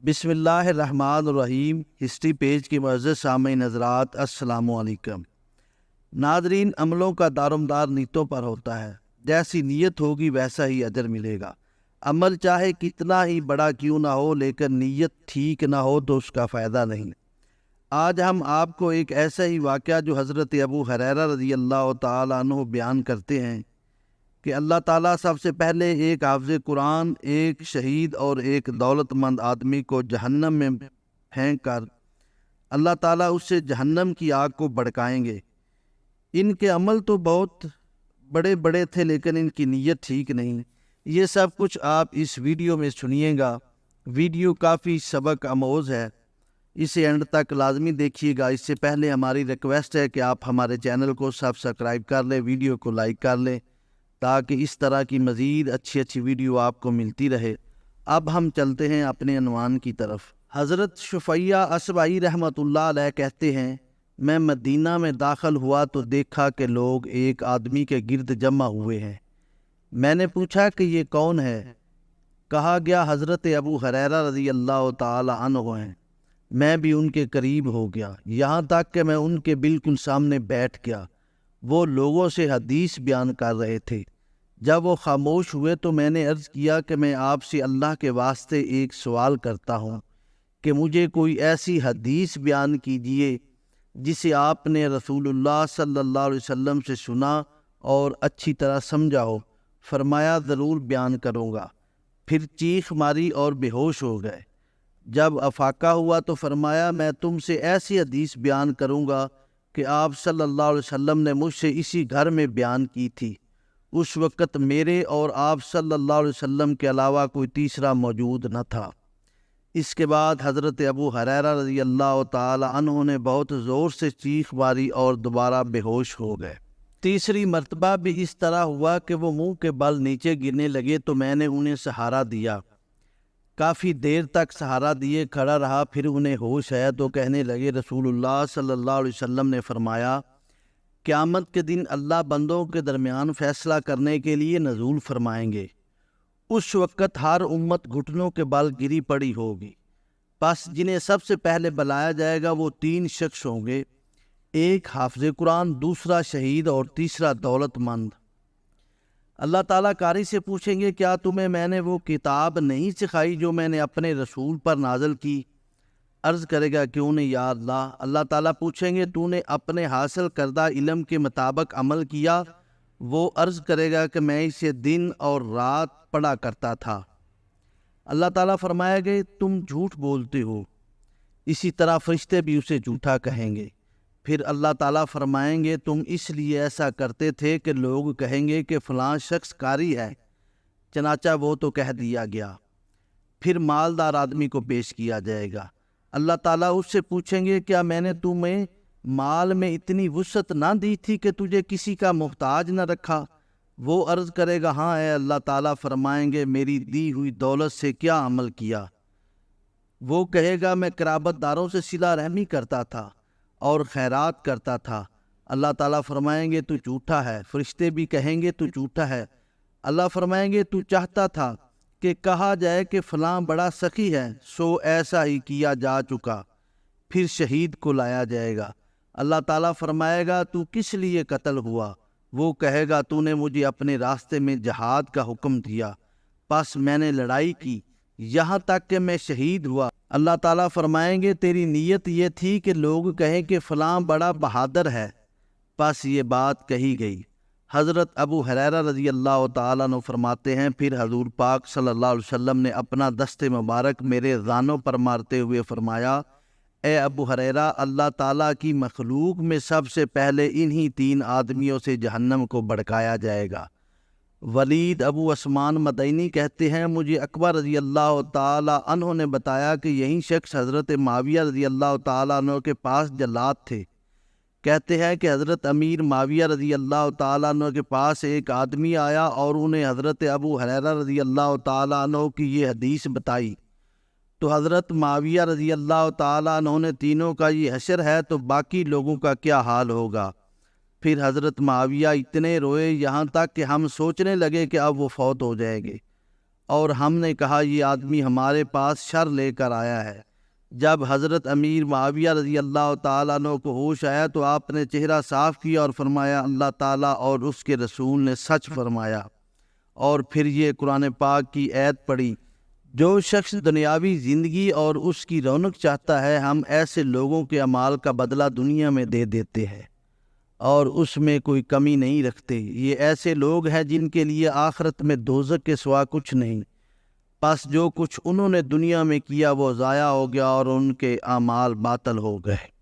بسم اللہ الرحمن الرحیم۔ ہسٹری پیج کے معزز سامعین حضرات، السلام علیکم۔ ناظرین، عملوں کا دارومدار نیتوں پر ہوتا ہے۔ جیسی نیت ہوگی ویسا ہی اجر ملے گا۔ عمل چاہے کتنا ہی بڑا کیوں نہ ہو، لیکن نیت ٹھیک نہ ہو تو اس کا فائدہ نہیں۔ آج ہم آپ کو ایک ایسا ہی واقعہ جو حضرت ابو ہریرہ رضی اللہ تعالیٰ عنہ بیان کرتے ہیں کہ اللہ تعالیٰ سب سے پہلے ایک حافظ قرآن، ایک شہید اور ایک دولت مند آدمی کو جہنم میں پھینک کر اللہ تعالیٰ اس سے جہنم کی آگ کو بھڑکائیں گے۔ ان کے عمل تو بہت بڑے بڑے تھے لیکن ان کی نیت ٹھیک نہیں۔ یہ سب کچھ آپ اس ویڈیو میں سنیے گا۔ ویڈیو کافی سبق آموز ہے، اسے اینڈ تک لازمی دیکھیے گا۔ اس سے پہلے ہماری ریکویسٹ ہے کہ آپ ہمارے چینل کو سبسکرائب کر لیں، ویڈیو کو لائک کر لیں تاکہ اس طرح کی مزید اچھی ویڈیو آپ کو ملتی رہے۔ اب ہم چلتے ہیں اپنے عنوان کی طرف۔ حضرت شفیہ اصبعی رحمۃ اللہ علیہ کہتے ہیں، میں مدینہ میں داخل ہوا تو دیکھا کہ لوگ ایک آدمی کے گرد جمع ہوئے ہیں۔ میں نے پوچھا کہ یہ کون ہے؟ کہا گیا حضرت ابو ہریرہ رضی اللہ تعالی عنہ ہیں۔ میں بھی ان کے قریب ہو گیا، یہاں تک کہ میں ان کے بالکل سامنے بیٹھ گیا۔ وہ لوگوں سے حدیث بیان کر رہے تھے۔ جب وہ خاموش ہوئے تو میں نے عرض کیا کہ میں آپ سے اللہ کے واسطے ایک سوال کرتا ہوں کہ مجھے کوئی ایسی حدیث بیان کیجیے جسے آپ نے رسول اللہ صلی اللہ علیہ وسلم سے سنا اور اچھی طرح سمجھا ہو۔ فرمایا ضرور بیان کروں گا۔ پھر چیخ ماری اور بے ہوش ہو گئے۔ جب افاقہ ہوا تو فرمایا میں تم سے ایسی حدیث بیان کروں گا کہ آپ صلی اللہ علیہ وسلم نے مجھ سے اسی گھر میں بیان کی تھی۔ اس وقت میرے اور آپ صلی اللہ علیہ وسلم کے علاوہ کوئی تیسرا موجود نہ تھا۔ اس کے بعد حضرت ابو ہریرہ رضی اللہ تعالی عنہ نے بہت زور سے چیخ ماری اور دوبارہ بے ہوش ہو گئے۔ تیسری مرتبہ بھی اس طرح ہوا کہ وہ منہ کے بل نیچے گرنے لگے تو میں نے انہیں سہارا دیا۔ کافی دیر تک سہارا دیے کھڑا رہا، پھر انہیں ہوش آیا تو کہنے لگے رسول اللہ صلی اللہ علیہ وسلم نے فرمایا قیامت کے دن اللہ بندوں کے درمیان فیصلہ کرنے کے لیے نزول فرمائیں گے۔ اس وقت ہر امت گھٹنوں کے بل گری پڑی ہوگی۔ پس جنہیں سب سے پہلے بلایا جائے گا وہ تین شخص ہوں گے، ایک حافظ قرآن، دوسرا شہید اور تیسرا دولت مند۔ اللہ تعالیٰ قاری سے پوچھیں گے کیا تمہیں میں نے وہ کتاب نہیں سکھائی جو میں نے اپنے رسول پر نازل کی؟ عرض کرے گا کیوں نہیں یا اللہ۔ اللہ تعالیٰ پوچھیں گے تو نے اپنے حاصل کردہ علم کے مطابق عمل کیا؟ وہ عرض کرے گا کہ میں اسے دن اور رات پڑھا کرتا تھا۔ اللہ تعالیٰ فرمائے گا تم جھوٹ بولتے ہو۔ اسی طرح فرشتے بھی اسے جھوٹا کہیں گے۔ پھر اللہ تعالیٰ فرمائیں گے تم اس لیے ایسا کرتے تھے کہ لوگ کہیں گے کہ فلاں شخص قاری ہے، چنانچہ وہ تو کہہ دیا گیا۔ پھر مالدار آدمی کو پیش کیا جائے گا۔ اللہ تعالیٰ اس سے پوچھیں گے کیا میں نے تمہیں مال میں اتنی وسعت نہ دی تھی کہ تجھے کسی کا محتاج نہ رکھا؟ وہ عرض کرے گا ہاں اے اللہ تعالیٰ۔ فرمائیں گے میری دی ہوئی دولت سے کیا عمل کیا؟ وہ کہے گا میں قرابت داروں سے صلہ رحمی کرتا تھا اور خیرات کرتا تھا۔ اللہ تعالیٰ فرمائیں گے تو جھوٹا ہے۔ فرشتے بھی کہیں گے تو جھوٹا ہے۔ اللہ فرمائیں گے تو چاہتا تھا کہ کہا جائے کہ فلاں بڑا سخی ہے، سو ایسا ہی کیا جا چکا۔ پھر شہید کو لایا جائے گا۔ اللہ تعالیٰ فرمائے گا تو کس لیے قتل ہوا؟ وہ کہے گا تو نے مجھے اپنے راستے میں جہاد کا حکم دیا، پس میں نے لڑائی کی یہاں تک کہ میں شہید ہوا۔ اللہ تعالیٰ فرمائیں گے تیری نیت یہ تھی کہ لوگ کہیں کہ فلاں بڑا بہادر ہے، پس یہ بات کہی گئی۔ حضرت ابو ہریرہ رضی اللہ تعالیٰ عنہ فرماتے ہیں پھر حضور پاک صلی اللہ علیہ وسلم نے اپنا دست مبارک میرے زانوں پر مارتے ہوئے فرمایا اے ابو ہریرہ، اللہ تعالیٰ کی مخلوق میں سب سے پہلے انہی تین آدمیوں سے جہنم کو بھڑکایا جائے گا۔ ولید ابو عثمان مدینی کہتے ہیں مجھے اکبر رضی اللہ تعالیٰ عنہ نے بتایا کہ یہی شخص حضرت معاویہ رضی اللہ تعالیٰ عنہ کے پاس جلاد تھے۔ کہتے ہیں کہ حضرت امیر معاویہ رضی اللہ تعالیٰ عنہ کے پاس ایک آدمی آیا اور انہیں حضرت ابو ہریرہ رضی اللہ تعالیٰ عنہ کی یہ حدیث بتائی تو حضرت معاویہ رضی اللہ تعالیٰ عنہ نے تینوں کا یہ حشر ہے تو باقی لوگوں کا کیا حال ہوگا؟ پھر حضرت معاویہ اتنے روئے یہاں تک کہ ہم سوچنے لگے کہ اب وہ فوت ہو جائیں گے۔ اور ہم نے کہا یہ آدمی ہمارے پاس شر لے کر آیا ہے۔ جب حضرت امیر معاویہ رضی اللہ تعالیٰ عنہ کو ہوش آیا تو آپ نے چہرہ صاف کیا اور فرمایا اللہ تعالیٰ اور اس کے رسول نے سچ فرمایا، اور پھر یہ قرآن پاک کی آیت پڑھی، جو شخص دنیاوی زندگی اور اس کی رونق چاہتا ہے ہم ایسے لوگوں کے اعمال کا بدلہ دنیا میں دے دیتے ہیں اور اس میں کوئی کمی نہیں رکھتے۔ یہ ایسے لوگ ہیں جن کے لیے آخرت میں دوزخ کے سوا کچھ نہیں، پس جو کچھ انہوں نے دنیا میں کیا وہ ضائع ہو گیا اور ان کے اعمال باطل ہو گئے۔